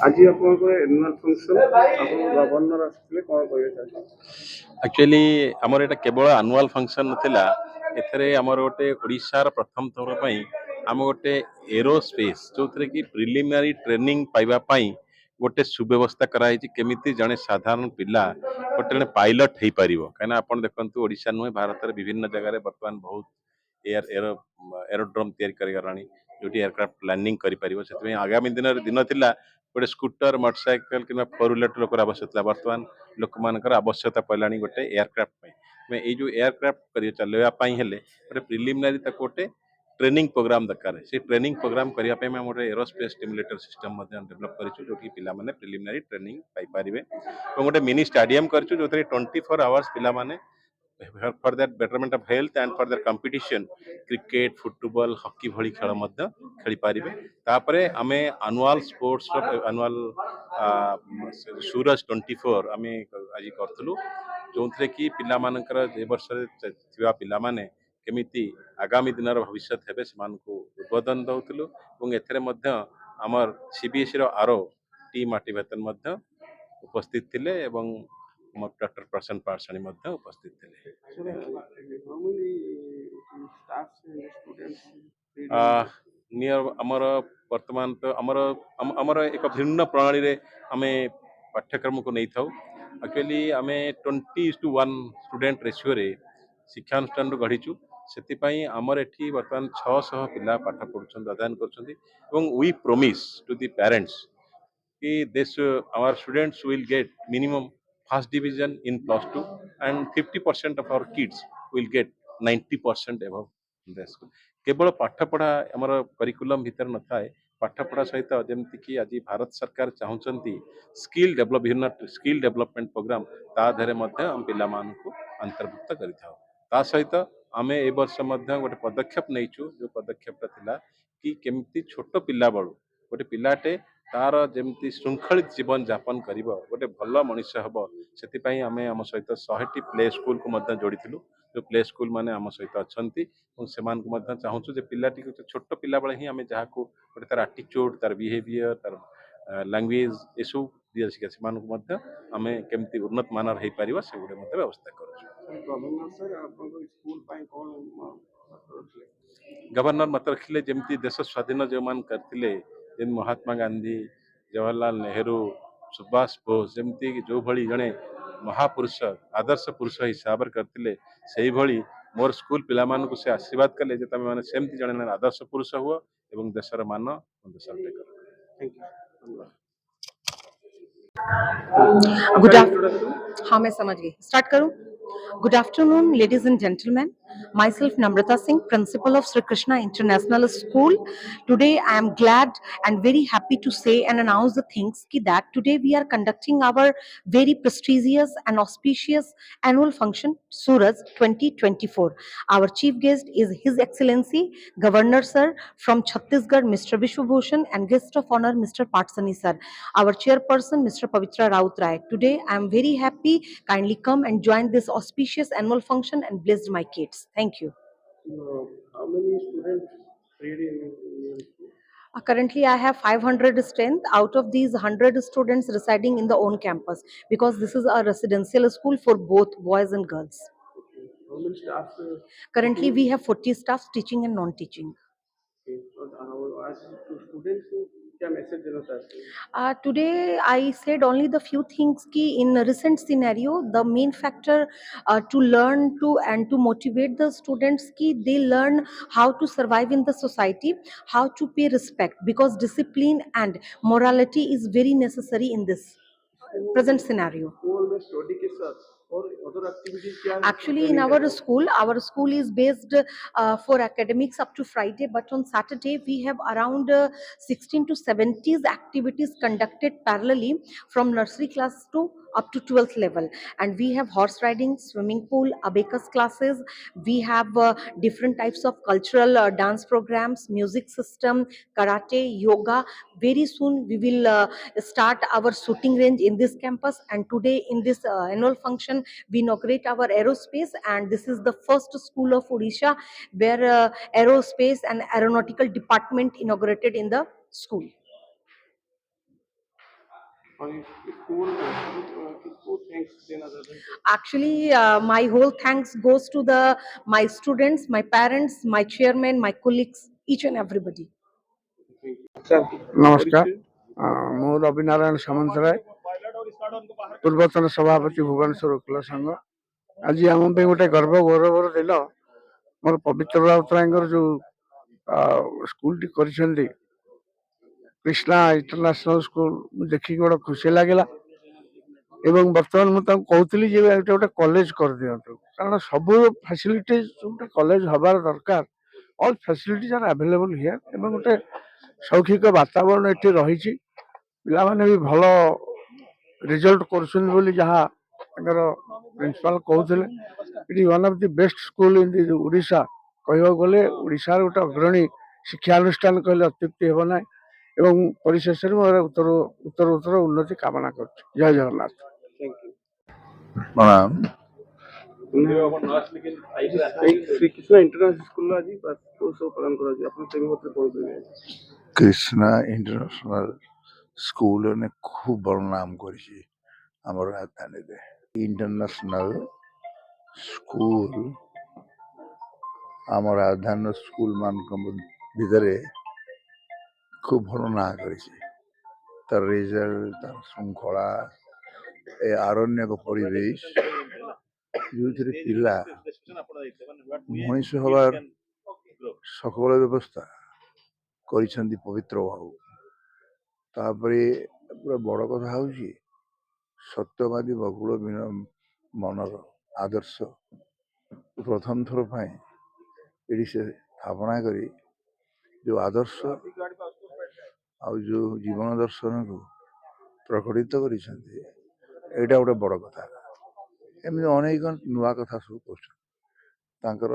ଆଜି ଆପଣଙ୍କର ଏନୁଆଲ ଫଙ୍କସନ ଆପଣ ଗଭର୍ଣ୍ଣର ଆସିଥିଲେ କ'ଣ କହିବେ ସାର୍? ଆକ୍ଚୁଆଲି ଆମର ଏଇଟା କେବଳ ଆନୁଆଲ ଫଙ୍କସନ୍ ଥିଲା। ଏଥିରେ ଆମର ଗୋଟେ ଓଡ଼ିଶାର ପ୍ରଥମ ଥର ପାଇଁ ଆମ ଗୋଟେ ଏରୋସ୍ପେସ୍ ଯେଉଁଥିରେ କି ପ୍ରିଲିମିନାରୀ ଟ୍ରେନିଂ ପାଇବା ପାଇଁ ଗୋଟେ ସୁବ୍ୟବସ୍ଥା କରାଯାଇଛି। କେମିତି ଜଣେ ସାଧାରଣ ପିଲା ଗୋଟେ ଜଣେ ପାଇଲଟ ହେଇପାରିବ। କାହିଁକିନା ଆପଣ ଦେଖନ୍ତୁ ଓଡ଼ିଶା ନୁହେଁ ଭାରତରେ ବିଭିନ୍ନ ଜାଗାରେ ବର୍ତ୍ତମାନ ବହୁତ ଏରୋଡ୍ରୋମ୍ ତିଆରି କରିଗଲାଣି ଯେଉଁଠି ଏୟାରକ୍ରାଫ୍ଟ ଲ୍ୟାଣ୍ଡିଂ କରିପାରିବ। ସେଥିପାଇଁ ଆଗାମୀ ଦିନ ଥିଲା ଗୋଟେ ସ୍କୁଟର ମୋଟରସାଇକେଲ କିମ୍ବା ଫୋର୍ ହ୍ୱିଲର ଲୋକର ଆବଶ୍ୟକ ଥିଲା। ବର୍ତ୍ତମାନ ଲୋକମାନଙ୍କର ଆବଶ୍ୟକତା ପଡ଼ିଲାଣି ଗୋଟେ ଏୟାରକ୍ରାଫ୍ଟ ପାଇଁ। ଏଇ ଯେଉଁ ଏୟାରକ୍ରାଫ୍ଟ ଚଲେଇବା ପାଇଁ ହେଲେ ଗୋଟେ ପ୍ରିଲିମିନାରୀ ତାକୁ ଗୋଟେ ट्रेनिंग प्रोग्राम दरकार है। से ट्रेनिंग प्रोग्राम करने में गोटे एरोस्पेस स्टिमुलेटर सिस्टम डेवलप करूँ जो कि पिलामाने प्रिलिमिनारी ट्रेनिंग पाइपारे और गोटे मिनी स्टाडियम करूँ जो 24 आवर्स पिलामाने for that betterment of health and for that competition cricket football hockey भली खेल खेली पारे। तापरे आमे एनुअल स्पोर्ट्स एनुअल सूरज 24 आमे आज करूँ जो थे कि पिला मानकर ए वर्ष पिला माने केमिति आगामी दिन भविष्य हे से उद्बोधन दूलु एमर सीबीएसई आरो टी माटीवेतन उपस्थित थे डॉक्टर प्रसन्न पाठशाणी उपस्थित थे। नियर आमर वर्तमान तो आमर एक भिन्न प्रणाली रे आमे पाठ्यक्रम को नहीं था। एक्चुअली आम 20:1 स्टूडेंट रेशियो रे शिक्षानुष्ठान गढ़ीचु। से आमर एठी वर्तमान 600 पिला पाठ पढ़ुछन अध्ययन कर we promise to the parents कि this our students will get minimum first division in +2 and 50% of our kids will get 90% above the school। केवल पाठ पढ़ा आमर करिकुलम भीतर न थाए पाठ पढ़ा सहित जमती कि आज भारत सरकार चाहूँगी स्किल डेवलप विभिन्न स्किल डेवलपमेंट प्रोग्राम ता धरे आम पिला को अंतर्भुक्त कर सहित आम ए वर्ष गोटे पदक्षेप नहीं जो पदक्षेप था कि केमती छोट पिला बड़ू गोटे पिलाटे तार जमी श्रृंखलित जीवन यापन कर गोटे भल मनुष्य हम से आम आम सहित 100टी प्ले स्कूल को जोड़ी जो प्ले स्कूल माने आम सहित अच्छा चाहूँ जे पिलाटी छोट पिला बेले ही आम जहाँ को गोटे तार आटिट्यूड तार बिहेवियर तार लैंग्वेज ये सब दिया शिक्षा से आम केमती उन्नत मानर हो पार से गुटे व्यवस्था कर। गवर्नर मत रखिले जमती देश स्वाधीन जो मान करते महात्मा गांधी जवाहरलाल नेहरू सुभाष बोस जमती जो भली जड़े महापुरुष आदर्श पुरुष हिसाब से करते से भली मोर स्कूल पिला मानक से आशीर्वाद कले जे तमे माने सेमती जड़े आदर्श पुरुष हुआ एवं देशर मान देश गुड हाँ मैं समझ गई स्टार्ट करूं। Good afternoon, ladies and gentlemen. Myself Namrata Singh, principal of Sri Krishna International School. Today I am glad and very happy to say and announce the things that today we are conducting our very prestigious and auspicious annual function Suraj 2024. Our chief guest is His Excellency Governor Sir from Chhattisgarh, Mr. Vishwabhushan, and guest of honor Mr. Patsani Sir. Our chairperson Mr. Pavitra Raut Rai. Today I am very happy. Kindly come and join this auspicious annual function and bless my kids. Thank you. How many students read in your school? Currently, I have 500 strength. Out of these, 100 students residing in the own campus because this is a residential school for both boys and girls. How many staff? Currently, we have 40 staffs teaching and non-teaching. Okay. आज students को क्या message देना चाहते हैं? Today I said only the few things ki in a recent scenario the main factor to learn to and to motivate the students ki they learn how to survive in the society, how to pay respect because discipline and morality is very necessary in this present scenario. School में study के साथ और other activities क्या? Actually, in our school is based for academics up to Friday, but on Saturday we have around 16 to 70 activities conducted parallelly from nursery class to up to 12th level, and we have horse riding, swimming pool, abacus classes. We have different types of cultural dance programs, music system, karate, yoga. Very soon we will start our shooting range in this campus, and today in this annual function we inaugurate our aerospace, and this is the first school of Odisha where aerospace and aeronautical department inaugurated in the school. और school किसको thanks देना चाहते हैं? Actually, my whole thanks goes to the my students, my parents, my chairman, my colleagues, each and everybody. Sir নমস্কার ମୁଁ ରବି ନାରାୟଣ ସାମନ୍ତରାୟ ପୂର୍ବତନ ସଭାପତି ଭୁବନେଶ୍ୱର ଓକିଲ ସଂଘ। ଆଜି ଆମ ପାଇଁ ଗୋଟେ ଗର୍ବ ଗୌରବର ଦିନ। ମୋର ପବିତ୍ର ରାଉତରାୟଙ୍କର ଯୋଉ ସ୍କୁଲଟି କରିଛନ୍ତି କ୍ରିଷ୍ଣା ଇଣ୍ଟରନ୍ୟାସନାଲ ସ୍କୁଲ, ମୁଁ ଦେଖିକି ବଡ଼ ଖୁସି ଲାଗିଲା ଏବଂ ବର୍ତ୍ତମାନ ମୁଁ ତାଙ୍କୁ କହୁଥିଲି ଯେ ଏଇଟା ଗୋଟେ କଲେଜ କରିଦିଅନ୍ତୁ, କାରଣ ସବୁ ଫ୍ୟାସିଲିଟିଜ ଗୋଟେ କଲେଜ ହବାର ଦରକାର। ଅଲ୍ ଫ୍ୟାସିଲିଟିଜ ଆର୍ ଆଭେଲେବଲ୍ ହିୟର ଏବଂ ଗୋଟେ ଶୈକ୍ଷିକ ବାତାବରଣ ଏଠି ରହିଛି। ପିଲାମାନେ ବି ଭଲ ରେଜଲ୍ଟ କରୁଛନ୍ତି ବୋଲି ଯାହା ତାଙ୍କର ପ୍ରିନ୍ସିପାଲ କହୁଥିଲେ। It is one of the best school in the Odisha. କହିବାକୁ ଗଲେ ଓଡ଼ିଶାର ଗୋଟେ ଅଗ୍ରଣୀ ଶିକ୍ଷାନୁଷ୍ଠାନ କହିଲେ ଅତ୍ୟୁକ୍ତି ହେବ ନାହିଁ ଏବଂ ପରିଶେଷରେ ମୋର ଉତ୍ତର ଉନ୍ନତି କାମନା କରୁଛି। ଜୟ ଜଗନ୍ନାଥ। प्रणाम। ଶ୍ରୀକୃଷ୍ଣ ଇଣ୍ଟରନ୍ୟାସନାଲ ସ୍କୁଲର ଆଜି ବାର୍ଷିକୋତ୍ସବ ପାଳନ କରାଯାଉଛି, ଆପଣ ସେ ବିଷୟରେ କଣ କହିବେ? कृष्णा इंटरनेशनल स्कूल ने खूब बड़ नाम करिछि हमर राजधानी रे। इंटरनेशनल स्कूल हमर राजधानी स्कूल मान भितरे खूब भल ना करिछि। तार रिजल्ट, तार श्रृंखला, ए आरण्यक परिवेश जो पिला मनीष हबार सकल व्यवस्था କରିଛନ୍ତି ପବିତ୍ର ବାବୁ। ତାପରେ ପୁରା ବଡ଼ କଥା ହେଉଛି ସତ୍ୟବାଦୀ ବକୁଳ ମନର ଆଦର୍ଶ ପ୍ରଥମ ଥର ପାଇଁ ଏଠି ସେ ସ୍ଥାପନା କରି ଯେଉଁ ଆଦର୍ଶ ଆଉ ଯେଉଁ ଜୀବନ ଦର୍ଶନକୁ ପ୍ରକଟିତ କରିଛନ୍ତି, ଏଇଟା ଗୋଟେ ବଡ଼ କଥା। ଏମିତି ଅନେକ ନୂଆ କଥା ସବୁ କରୁଛନ୍ତି। ତାଙ୍କର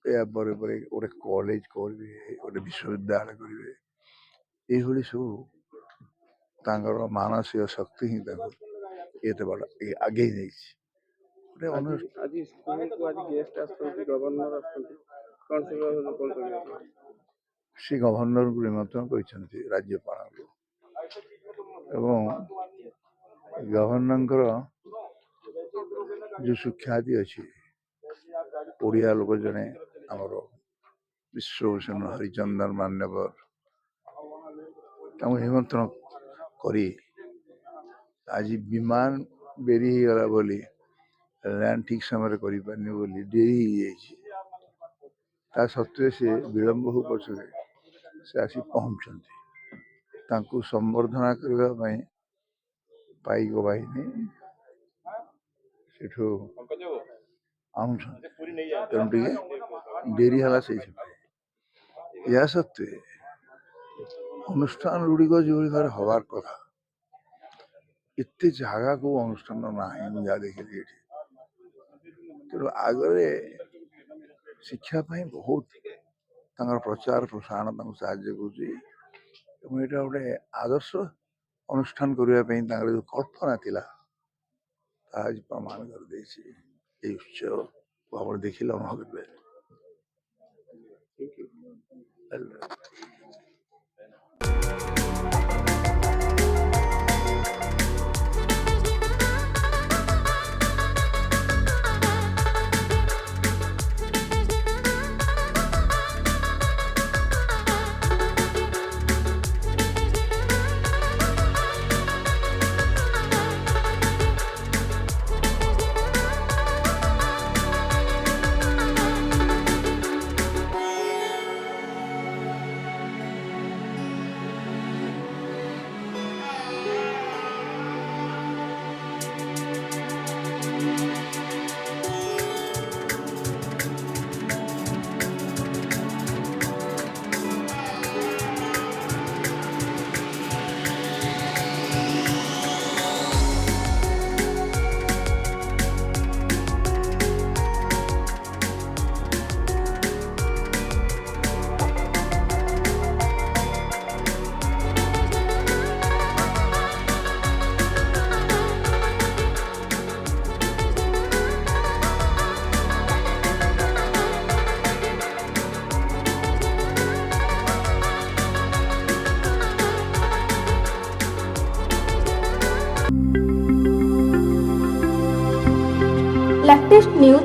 ଏହା ପରେ ପରେ ଗୋଟେ କଲେଜ କରିବେ, ଗୋଟେ ବିଶ୍ୱବିଦ୍ୟାଳୟ କରିବେ, ଏଇଭଳି ସବୁ ତାଙ୍କର ମାନସିକ ଶକ୍ତି ହିଁ ତାଙ୍କୁ ଏତେ ବଡ଼ ଆଗେଇ ନେଇଛି। ଆଜି ସ୍କୁଲକୁ ଆଜି ଗେଷ୍ଟ ଆସୁଛନ୍ତି, ଗଭର୍ଣ୍ଣର ଆସୁଛନ୍ତି, କଣ ସେ କଣ କହିବେ? ସେ ଗଭର୍ଣ୍ଣରଙ୍କୁ ନିମନ୍ତ୍ରଣ କରିଛନ୍ତି ରାଜ୍ୟପାଳଙ୍କୁ ଏବଂ ଗଭର୍ଣ୍ଣରଙ୍କର ଯେଉଁ ସୁଖ୍ୟାତି ଅଛି, ଓଡ଼ିଆ ଲୋକ ଜଣେ ଆମର ବିଶ୍ୱଭୂଷଣ ହରିଚନ୍ଦନ ମାନ୍ୟବର ତାଙ୍କୁ ନିମନ୍ତ୍ରଣ କରି ଆଜି ବିମାନ ଡେରି ହେଇଗଲା ବୋଲି ଲ୍ୟାଣ୍ଡ ଠିକ୍ ସମୟରେ କରିପାରିନି ବୋଲି ଡେରି ହେଇଯାଇଛି। ତା ସତ୍ତ୍ୱେ ସେ ବିଳମ୍ବ ହଉ ପଛରେ ସେ ଆସି ପହଞ୍ଚୁଛନ୍ତି। ତାଙ୍କୁ ସମ୍ବର୍ଦ୍ଧନା କରିବା ପାଇଁ ପାଇକ ବାହିନୀ ସେଠୁ ଆଣୁଛନ୍ତି, ତେଣୁ ଟିକେ ଡେରି ହେଲା ସେଇଥିପାଇଁ। ଏହା ସତ୍ତ୍ୱେ ଅନୁଷ୍ଠାନ ଗୁଡ଼ିକ ଯେଉଁଭଳି ଭାବରେ ହବାର କଥା, ଏତେ ଜାଗା କୋଉ ଅନୁଷ୍ଠାନ ନାହିଁ ମୁଁ ଯାହା ଦେଖିଲି ଏଠି। ତେଣୁ ଆଗରେ ଶିକ୍ଷା ପାଇଁ ବହୁତ ତାଙ୍କର ପ୍ରଚାର ପ୍ରସାରଣ ତାଙ୍କୁ ସାହାଯ୍ୟ କରୁଛି ଏବଂ ଏଇଟା ଗୋଟେ ଆଦର୍ଶ ଅନୁଷ୍ଠାନ କରିବା ପାଇଁ ତାଙ୍କର ଯେଉଁ କଳ୍ପନା ଥିଲା ତାହା ଆଜି ପ୍ରମାଣ କରିଦେଇଛି। এই ଉତ୍ସବ ଆପଣ ଦେଖିଲେ ଅନୁଭବ କରିବେ।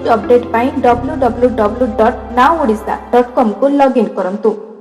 अपडेट पाई www.nowodisha.com को लॉगिन करंतु।